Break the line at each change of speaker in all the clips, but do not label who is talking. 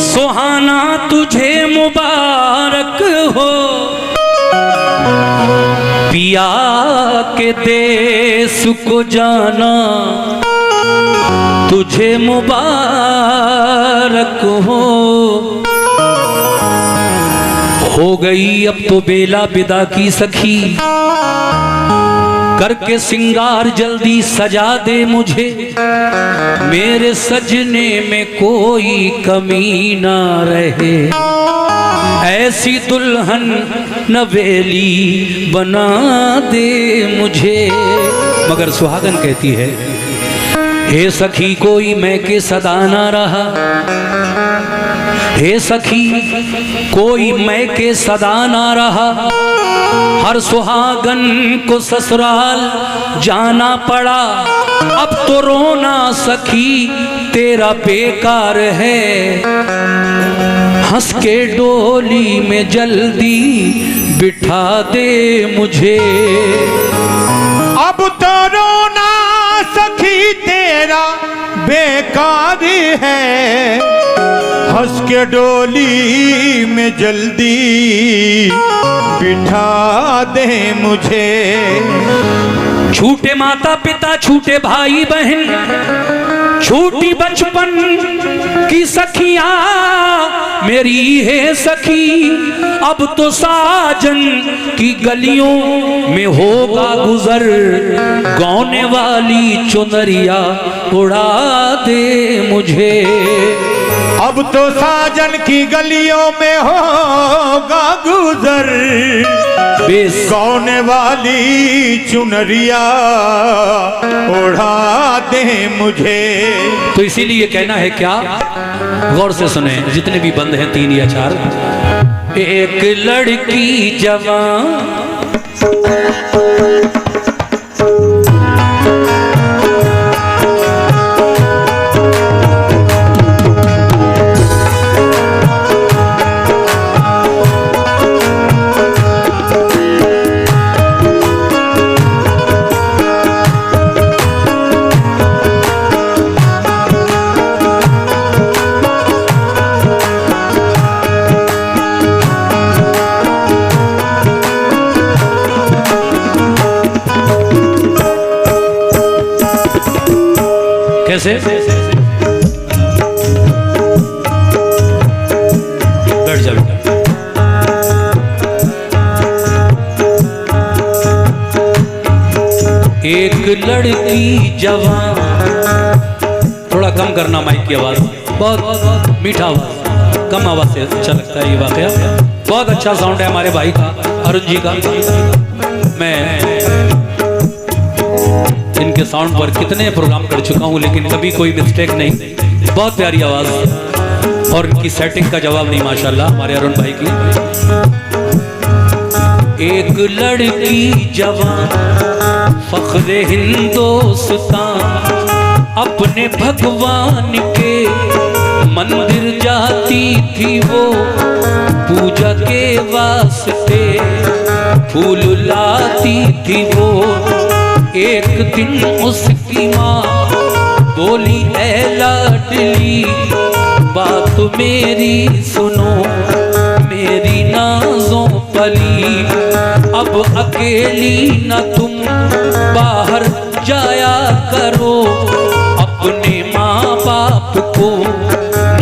सुहाना तुझे मुबारक हो, पिया के देश को जाना तुझे मुबारक हो गई अब तो बेला विदा की सखी, करके सिंगार जल्दी सजा दे मुझे, मेरे सजने में कोई कमी ना रहे, ऐसी दुल्हन नवेली बना दे मुझे। मगर सुहागन कहती है, हे सखी कोई मैं के सदा ना रहा, हे सखी कोई मैं के सदा ना रहा, हर सुहागन को ससुराल जाना पड़ा, अब तो रोना सखी तेरा बेकार है, हंस के डोली में जल्दी बिठा दे मुझे।
अब तो रोना सखी तेरा बेकार है, हंस के डोली में जल्दी बिठा दे मुझे।
छूटे माता पिता छूटे भाई बहन, छूटी बचपन की सखियां मेरी है सखी, अब तो साजन की गलियों में होगा गुजर, गाने वाली चुनरिया उड़ा दे मुझे।
अब तो साजन की गलियों में होगा गुजर, गाने वाली चुनरिया उड़ा दे मुझे।
तो इसीलिए कहना है क्या, गौर से सुने जितने भी बंद हैं 3 या 4। एक लड़की जवान कैसे बैठ जा बेटा। एक लड़की जवान, थोड़ा कम करना माइक की आवाज, बहुत मीठा आवाज, कम आवाज से अच्छा लगता है ये वाकया। बहुत अच्छा साउंड है हमारे भाई का, अरुण जी का। मैं इनके साउंड पर कितने प्रोग्राम कर चुका हूं, लेकिन कभी कोई मिस्टेक नहीं। बहुत प्यारी आवाज और इनकी सेटिंग का जवाब नहीं माशाल्लाह हमारे अरुण भाई की। एक लड़की जवान फख्रे हिंदुस्तान, अपने भगवान के मंदिर जाती थी वो, पूजा के वास्ते फूल लाती थी वो। एक दिन उसकी माँ बोली, ऐ लाडली बात मेरी सुनो, मेरी नाज़ों पली, अब अकेली न तुम बाहर जाया करो, अपने माँ बाप को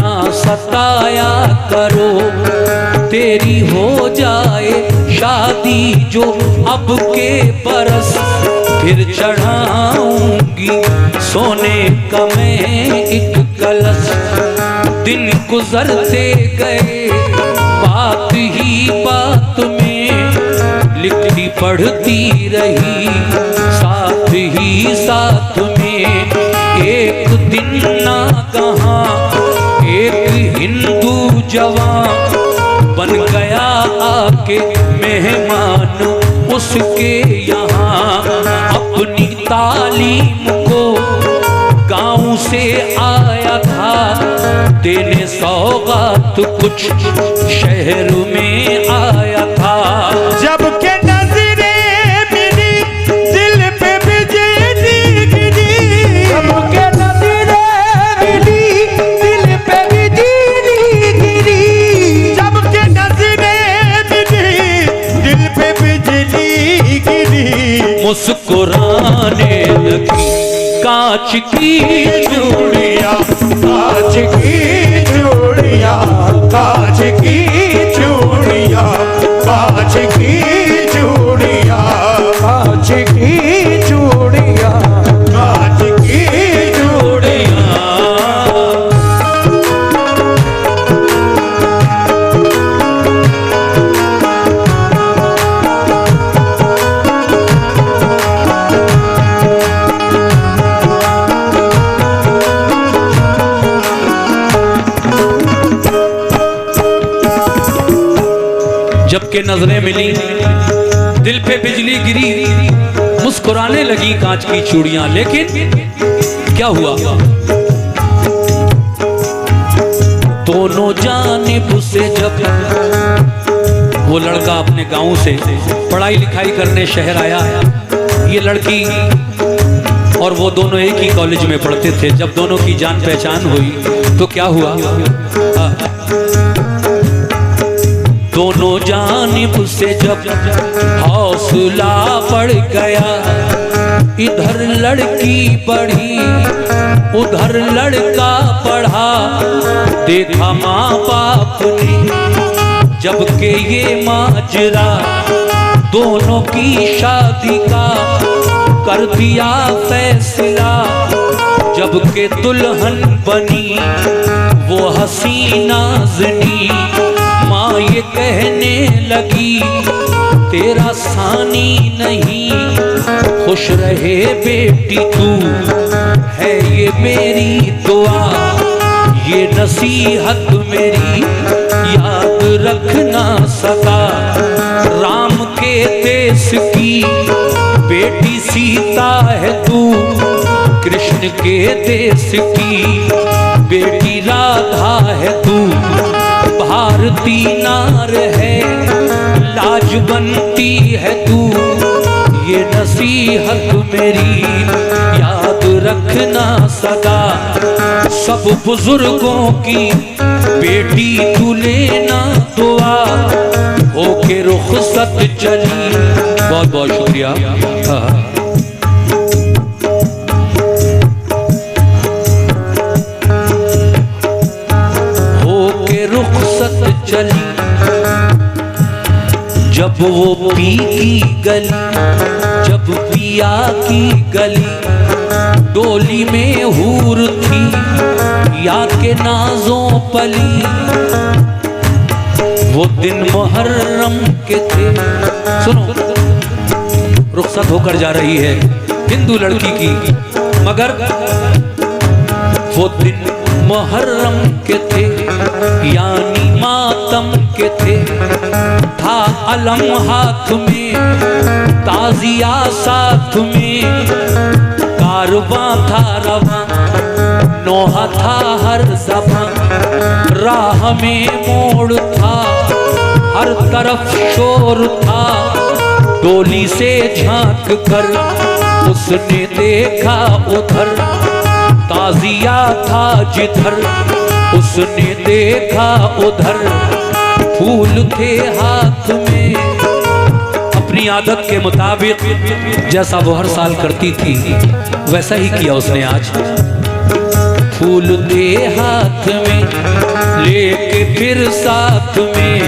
ना सताया करो, तेरी हो जाए शादी जो अब के बरस, फिर चढ़ाऊंगी सोने का मैं एक कलश। दिन गुजरते गए बात ही बात में, लिखती पढ़ती रही साथ ही साथ में। एक दिन ना कहाँ एक हिंदू जवान बन गया आके मेहमान उसके यहाँ, अपनी तालीम को गाँव से आया था देने सौगात, कुछ शहर में आया था।
जब के नजरे मिली दिल पे बिजली गिरी, जब के नजरे मिली दिल पे बिजली
कांच की
चूड़ियां, कांच की चूड़ियां, कांच की चूड़ियां, कांच की चूड़ियां,
कांच की चूड़ियां,
कांच की चूड़ियां।
जबकि नजरें मिली, दिल पे बिजली गिरी, मुस्कुराने लगी कांच की चूड़ियां। लेकिन क्या हुआ? दोनों जानिब से जब वो लड़का अपने गांव से पढ़ाई लिखाई करने शहर आया, ये लड़की और वो दोनों एक ही कॉलेज में पढ़ते थे। जब दोनों की जान पहचान हुई तो क्या हुआ? दोनों जानिब से जब हौसला बढ़ गया, इधर लड़की बढ़ी उधर लड़का पढ़ा, देखा माँ बाप ने जबकि ये माजरा, दोनों की शादी का कर दिया फैसला। जबकि दुल्हन बनी वो हसीना नाज़नी, माँ ये कहने लगी तेरा सानी नहीं, खुश रहे बेटी तू है ये मेरी दुआ, ये नसीहत मेरी याद रखना सदा। राम के देश की बेटी सीता है तू, कृष्ण के देश की बेटी राधा है तू, भारती नार है लाज बनती है तू, ये नसीहत मेरी याद रखना सदा। सब बुजुर्गों की बेटी तू लेना दुआ, होके रुखसत चली। बहुत बहुत शुक्रिया। रुखसत चली जब वो पी की गली, जब पिया की गली, डोली में हूर थी या के नाजों पली। वो दिन मुहर्रम के थे, सुनो रुखसत होकर जा रही है हिंदू लड़की की, मगर वो दिन मुहर्रम के थे यानी मातम के थे। था अलम हाथ में ताजिया साथ में, कारवां था रवां नौहा था हर ज़बां, राह में मोड़ था हर तरफ शोर था। डोली से झांक कर उसने देखा उधर, ताजिया था जिधर उसने देखा उधर, फूल थे हाथ में। अपनी आदत के मुताबिक जैसा वो हर साल करती थी वैसा ही किया उसने आज। फूल थे हाथ में लेके फिर साथ में,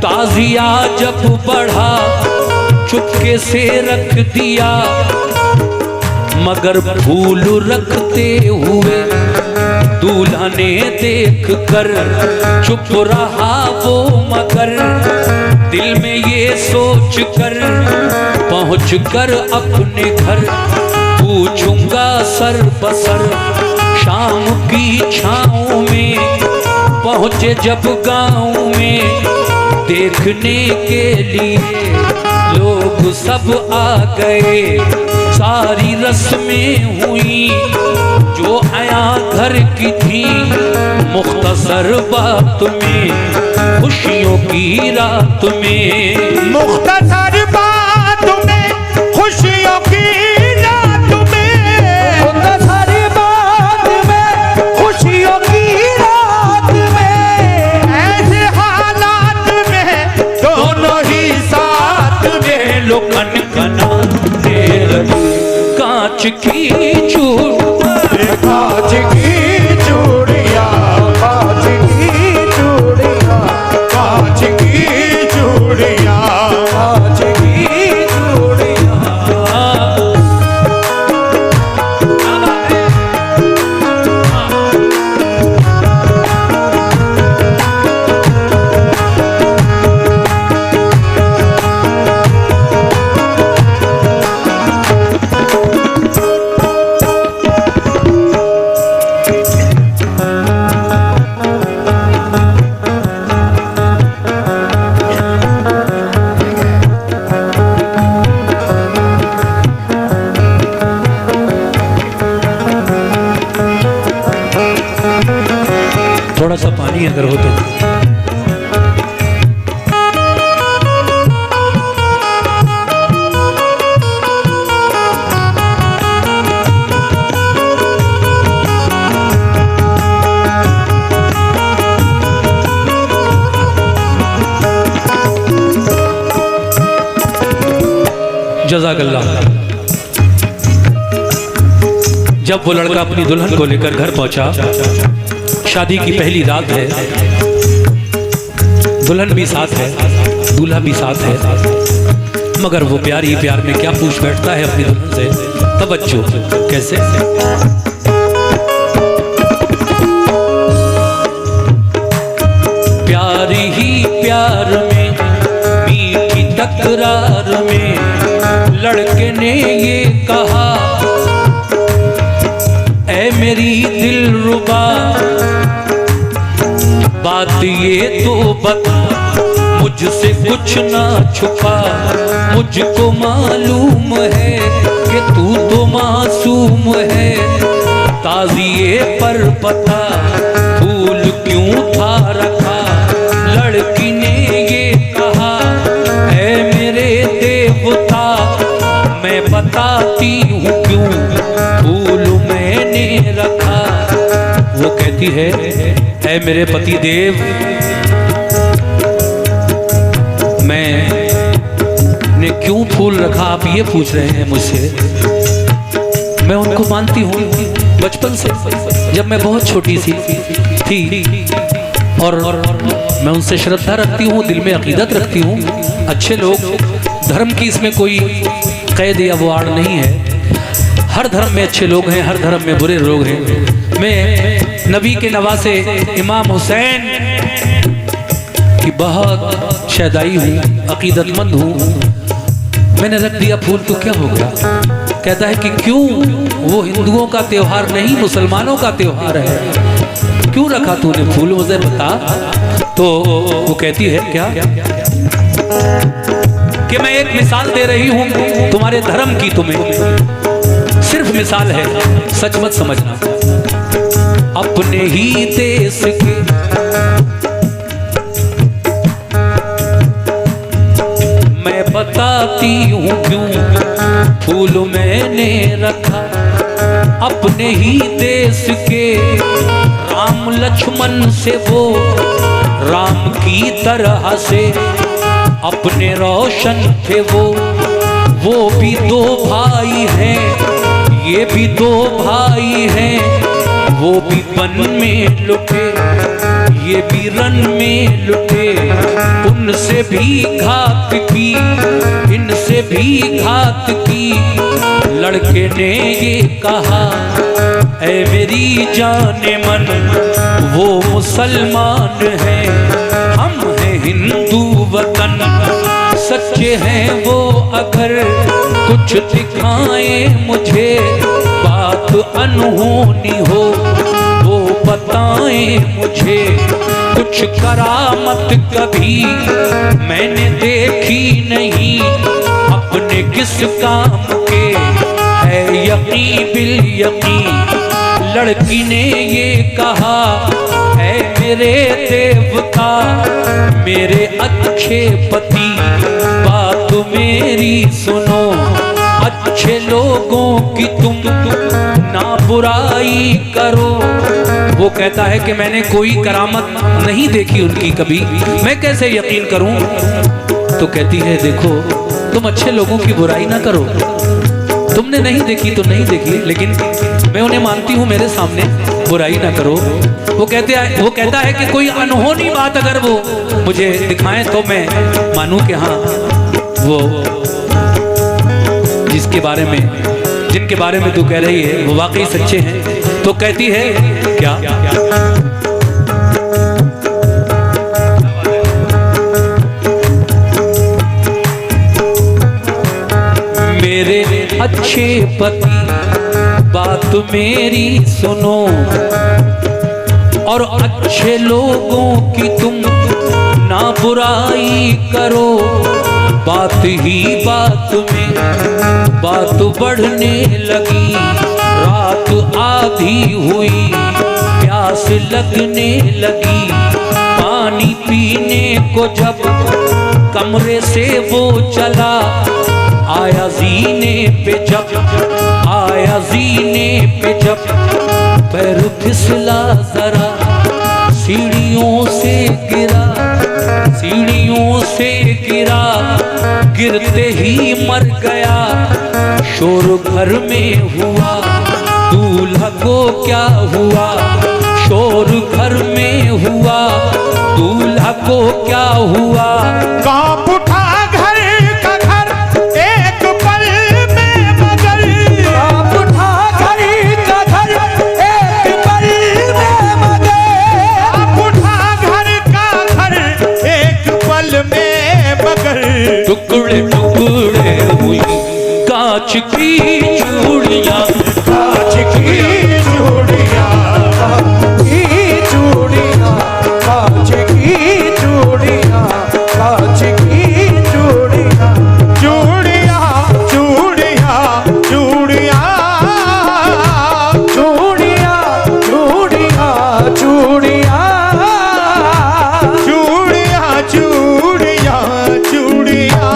ताजिया जब बढ़ा चुपके से रख दिया, मगर फूल रखते हुए दूल्हा ने देख कर चुप रहा वो, मगर दिल में ये सोच कर पहुँच कर अपने घर पूछूंगा सर बसर। शाम की छाँव में पहुँचे जब गाँव में, देखने के लिए लोग सब आ गए। सारी रस्में हुई जो आया घर की थी, मुख्तसर बात में खुशियों की रात में,
मुख्तसर बात में खुशियों की रात में,
मुख्तसर बात में खुशियों की रात में,
ऐसे हालात में दोनों ही साथ में
लोग कनकनाने लगे कांच की चूड़ियां। थोड़ा सा पानी अगर हो तो। जज़ाकल्लाह। जब वो लड़का अपनी दुल्हन को लेकर घर पहुंचा, शादी की पहली रात है, दुल्हन भी साथ है, दूल्हा भी साथ है, मगर वो प्यार ही प्यार में क्या पूछ बैठता है अपनी दुल्हन से। तवज्जो कैसे? प्यार ही प्यार में, मीठी तकरार में लड़के ने ये कहा, ऐ मेरी दिलरुबा बात ये तो बता, मुझसे कुछ ना छुपा, मुझको मालूम है कि तू तो मासूम है, ताज़िए पर पता फूल क्यों था रखा। लड़की ने ये कहा, ऐ मेरे देवता मैं बताती हूँ क्यों फूल मैंने रखा। वो कहती है, ऐ मेरे पति देव, मैंने क्यों फूल रखा आप ये पूछ रहे हैं मुझसे। मैं उनको मानती हूँ बचपन से, जब मैं बहुत छोटी सी थी, और मैं उनसे श्रद्धा रखती हूँ, दिल में अकीदत रखती हूँ। अच्छे लोग, धर्म की इसमें कोई कैद या वो आड़ नहीं है। हर धर्म में अच्छे लोग हैं, हर धर्म में बुरे लोग हैं। मैं नबी के नवासे इमाम हुसैन की बहुत शहदाई हूँ, अकीदतमंद हूँ। मैंने रख दिया फूल तो क्या हो गया? कहता है कि क्यों, वो हिंदुओं का त्योहार नहीं मुसलमानों का त्योहार है, क्यों रखा तूने फूल, मुझे बता। तो वो कहती है क्या कि मैं एक मिसाल दे रही हूं तुम्हारे धर्म की, तुम्हें सिर्फ मिसाल है, सच मत समझना। अपने ही देश के मैं बताती हूँ क्यों फूल मैंने रखा। अपने ही देश के राम लक्ष्मण से वो राम की तरह से अपने रोशन थे वो भी दो भाई हैं, ये भी दो भाई हैं। वो भी वन में लुटे, ये भी रन में लुटे, उनसे भी घात की, इनसे भी घात की। लड़के ने ये कहा, ऐ मेरी जाने मन, वो मुसलमान है, हम हैं हिंदू वतन। सच्चे हैं वो अगर कुछ दिखाएं मुझे, बात अनहोनी हो वो बताएं मुझे। कुछ करामत कभी मैंने देखी नहीं, अपने किस काम के है यकीन बिल यकीन। लड़की ने ये कहा, ऐ मेरे देवता मेरे अच्छे पति, बात मेरी सुनो। अच्छे लोगों की तुम ना बुराई करो। वो कहता है कि मैंने कोई करामत नहीं देखी उनकी कभी, मैं कैसे यकीन करूं। तो कहती है, देखो तुम अच्छे लोगों की बुराई ना करो, तुमने नहीं देखी तो नहीं देखी, लेकिन मैं उन्हें मानती हूँ, मेरे सामने बुराई ना करो। वो कहता है कि कोई अनहोनी बात अगर वो मुझे दिखाएं तो मैं मानूं कि हाँ वो जिनके बारे में तू कह रही है वो वाकई सच्चे हैं। तो कहती है क्या, मेरे अच्छे पति बात मेरी सुनो, और अच्छे लोगों की तुम ना बुराई करो। बात ही बात में बात बढ़ने लगी, रात आधी हुई, प्यास लगने लगी, पानी पीने को जब कमरे से वो चला, आया जीने पे जब, आया जीने पे जब, पैर फिसला जरा, सीढ़ियों से गिरा, सीढ़ियों से गिरा, गिरते ही मर गया। शोर घर में हुआ, दूल्हा को क्या हुआ? शोर घर में हुआ, दूल्हा को क्या हुआ?
कांप उठा घर का घर एक पल में मगर, कांप उठा घर का घर एक पल में मगर, कांप उठा घर का घर एक पल में मगर।
टुकड़े टुकड़े हुई कांच की चूड़ियां,
कांच की चूड़ियां, की चूड़ियां, कांच की चूड़ियां, कांच की चूड़ियां, चूड़ियां, चूड़ियां, चूड़ियां, चूड़ियां, चूड़ियां, चूड़ियां, चूड़ियां, चूड़ियां, चूड़ियां,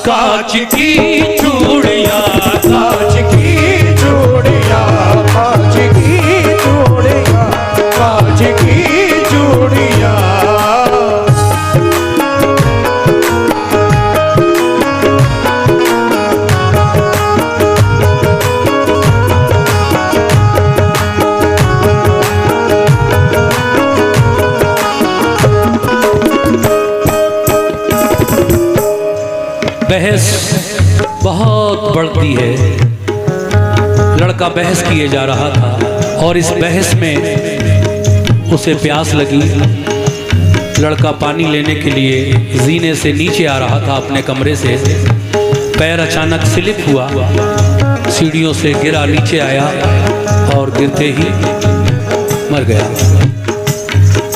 कांच की चूड़ियां,
कांच की चूड़ियां, कांच की चूड़ियां, कांच की चूड़ियां।
बहस बहुत बढ़ती है। लड़का बहस किए जा रहा था और इस बहस में उसे प्यास लगी। लड़का पानी लेने के लिए जीने से नीचे आ रहा था अपने कमरे से। पैर अचानक स्लिप हुआ, सीढ़ियों से गिरा, नीचे आया और गिरते ही मर गया।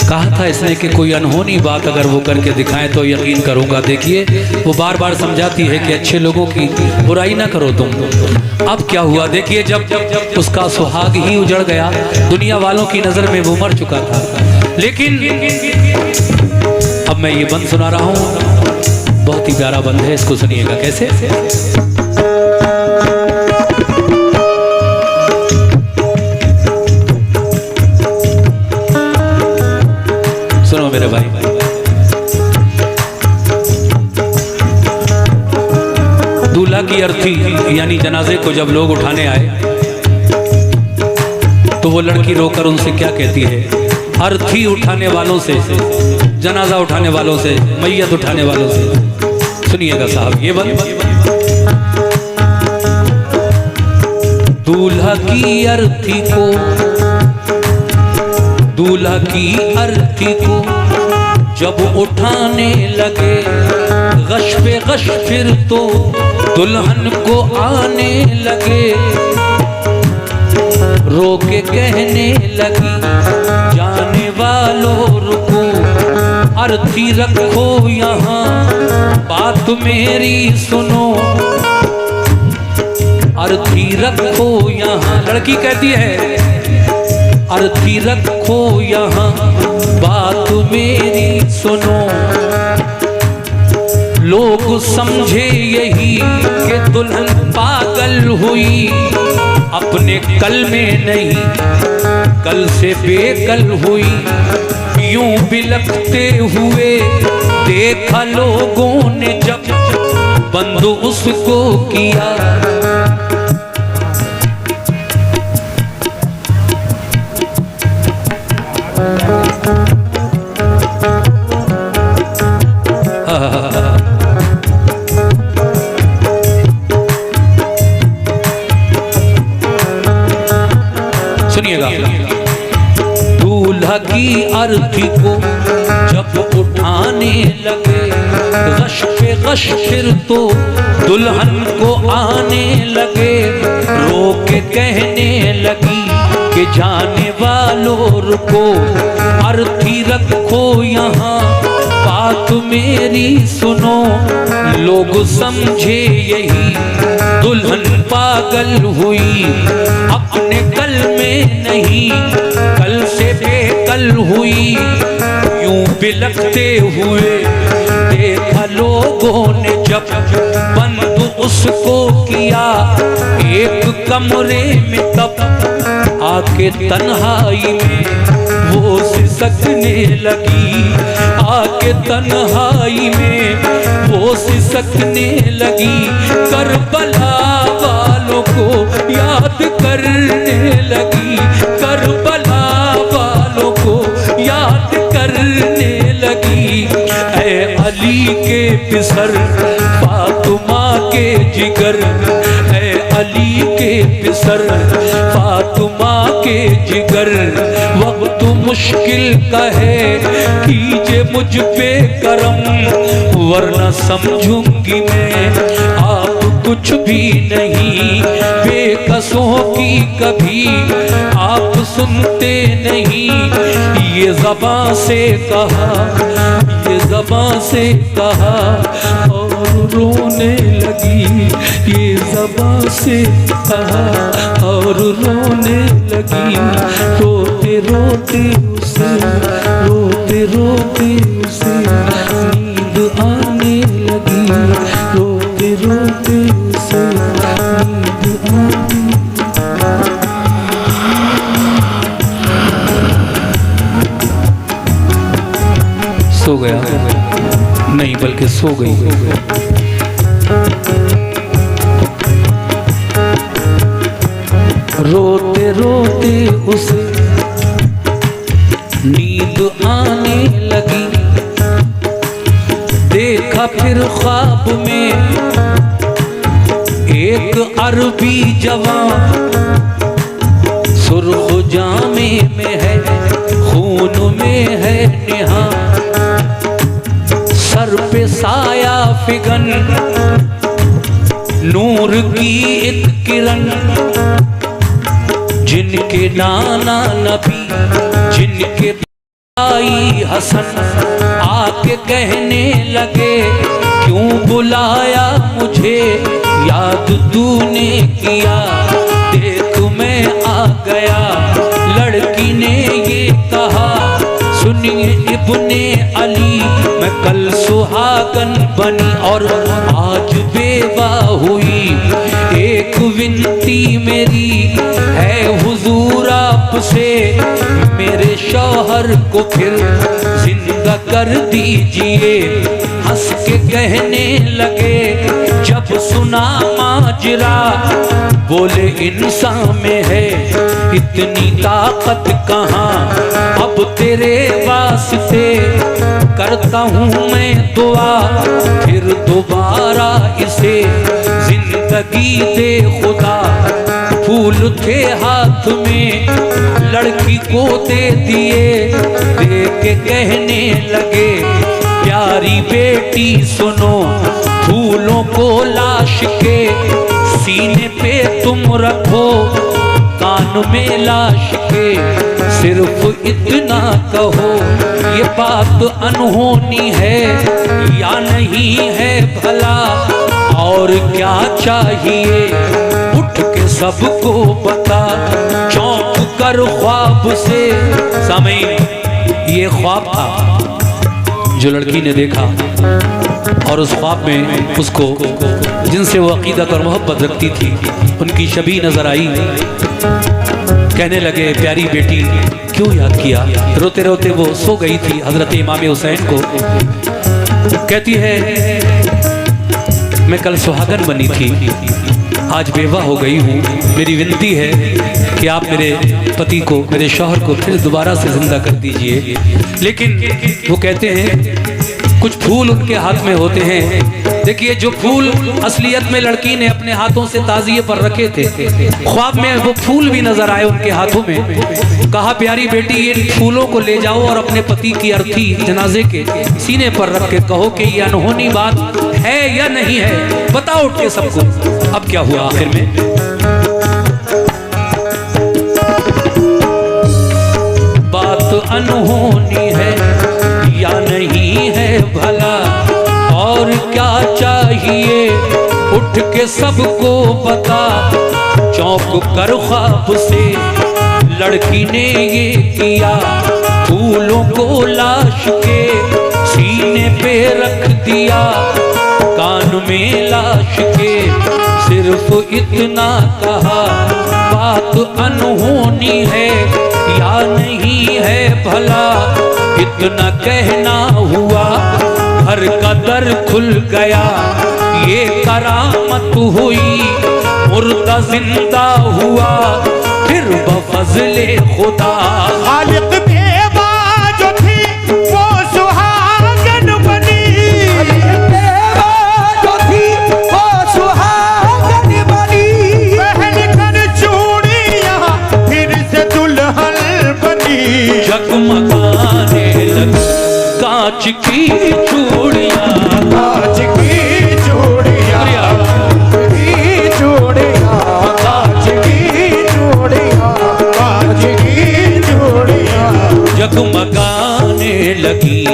कहा था इसने कि कोई अनहोनी बात अगर वो करके दिखाएं तो यकीन करूंगा। देखिए वो बार बार समझाती है कि अच्छे लोगों की बुराई ना करो तुम। अब क्या हुआ देखिए, जब उसका सुहाग ही उजड़ गया, दुनिया वालों की नजर में वो मर चुका था। लेकिन अब मैं ये बंद सुना रहा हूं, बहुत ही प्यारा बंद है, इसको सुनिएगा कैसे। सुनो मेरे भाई, दूल्हा की अर्थी यानी जनाजे को जब लोग उठाने आए तो वो लड़की रोकर उनसे क्या कहती है? अर्थी उठाने वालों से, जनाजा उठाने वालों से, मैयत उठाने वालों से। सुनिएगा साहब ये बात। दूल्हा की अर्थी को, दूल्हा की अर्थी को जब उठाने लगे, गश पे गश फिर तो दुल्हन को आने लगे। रो के कहने लगी जाने वालों रुको, अर्थी रखो यहाँ, बात मेरी सुनो, अर्थी रखो यहाँ। लड़की कहती है अर्थी रखो यहाँ, बात मेरी सुनो। लोग समझे यही कि दुल्हन पागल हुई, अपने कल में नहीं कल से बेकल हुई। यूं बिलखते हुए देखा लोगों ने जब, बंद उसको किया। सुनिएगा, दूल्हा की अर्थी को जब उठाने लगे, गश पे गश फिर तो दुल्हन को आने लगे। रो के कहने लगी कि जाने वालों रुको, अर्थी रखो यहाँ, बात मेरी सुनो। लोग समझे यही दुल्हन पागल हुई अपने कल में नहीं, कल से बेकल हुई यूं बिलखते हुए। देखा लोगों ने जब बंद उसको किया एक कमरे में, तब आके तन्हाई में वो सिसकने लगी। आके तन्हाई में वो सिसकने लगी। करबला वालों को याद करने लगी। करबला वालों को याद करने लगी। ऐ अली के पिसर फातिमा के जिगर, ऐ अली के पिसर फातिमा के जिगर। वक्त मुश्किल का है कीजिए मुझ पे करम, वरना समझूंगी मैं आप कुछ भी नहीं। बेकसों की कभी आप सुनते नहीं। ये ज़बां से कहा, ये ज़बां से कहा और रोने लगी। ये ज़बां से कहा और रोने लगी। रोते रोते उसे, रोते रोते उसे नींद आने लगी। रोते रोते उसे नींद आने। सो गया नहीं बल्कि सो गई। रोते रोते उसे नींद आने लगी। देखा फिर ख्वाब में एक अरबी जवान, सुर्ख जामे में है खून में है निहान। सर पे साया फिगन नूर की एक किरण, जिनके नाना नबी जिनके भाई हसन आके कहने लगे क्यों बुलाया मुझे, याद तूने किया देख मैं आ गया। लड़की ने ये कहा सुनिए इब्ने अली, मैं कल सुहागन बनी और आज बेवा हुई। एक विनती मेरी है हुजूर आपसे, मेरे शौहर को फिर जिंदा कर दीजिए। हंस के कहने लगे जब सुना माजरा, बोले इंसान में है इतनी ताकत कहाँ। अब तेरे वास्ते करता हूँ मैं दुआ, फिर दोबारा इसे जिंदगी दे खुदा। फूल थे हाथ में लड़की को दे दिए, दे के कहने लगे प्यारी बेटी सुनो, फूलों को लाश के सीने पे तुम रखो, कान में लाश के सिर्फ इतना कहो, ये बात अनहोनी है या नहीं है भला, और क्या चाहिए उठ के सबको बता। चौंक कर ख्वाब से, सामईन ये ख्वाब था जो लड़की ने देखा, और उस ख्वाब में उसको जिनसे वो अकीदत और मोहब्बत रखती थी उनकी शबी नजर आई। कहने लगे प्यारी बेटी क्यों याद किया। रोते रोते वो सो गई थी हजरत इमाम हुसैन को। कहती है मैं कल सुहागन बनी थी, आज बेवा हो गई हूँ। मेरी विनती है कि आप मेरे पति को, मेरे शौहर को फिर दोबारा से जिंदा कर दीजिए। लेकिन वो कहते हैं कुछ फूल उनके हाथ में होते हैं। देखिए जो फूल असलियत में लड़की ने अपने हाथों से ताजिए पर रखे थे, ख्वाब में वो फूल भी नजर आए उनके हाथों में। कहा प्यारी बेटी ये फूलों को ले जाओ और अपने पति की अर्थी जनाजे के सीने पर रख के कहो कि ये अनहोनी बात है या नहीं है, बताओ उठ के सबको। अब क्या हुआ आखिर में, बात अनहोनी है या नहीं है भला, और क्या चाहिए उठ के के सबको बता, चौंक कर ख्वाब से लड़की ने ये किया। फूलों को लाश के सीने पे रख दिया, कान में लाश के सिर्फ इतना कहा, बात अनहोनी है या नहीं है भला। इतना कहना हुआ, घर का दर खुल गया, ये करामत हुई, मुर्दा जिंदा हुआ, फिर बफज़ले खुदा।
खालिक बेवा जो थी वो सुहागन बनी, बेवा जो थी वो सुहागन बनी। पहन कर चूड़ियां फिर से दुल्हन बनी।
जगमगाने लगी कांच की चूड़ियां,
कांच की चूड़ियां, की चूड़ियां, कांच की चूड़ियां, कांच की चूड़ियां।
जगमगाने लगी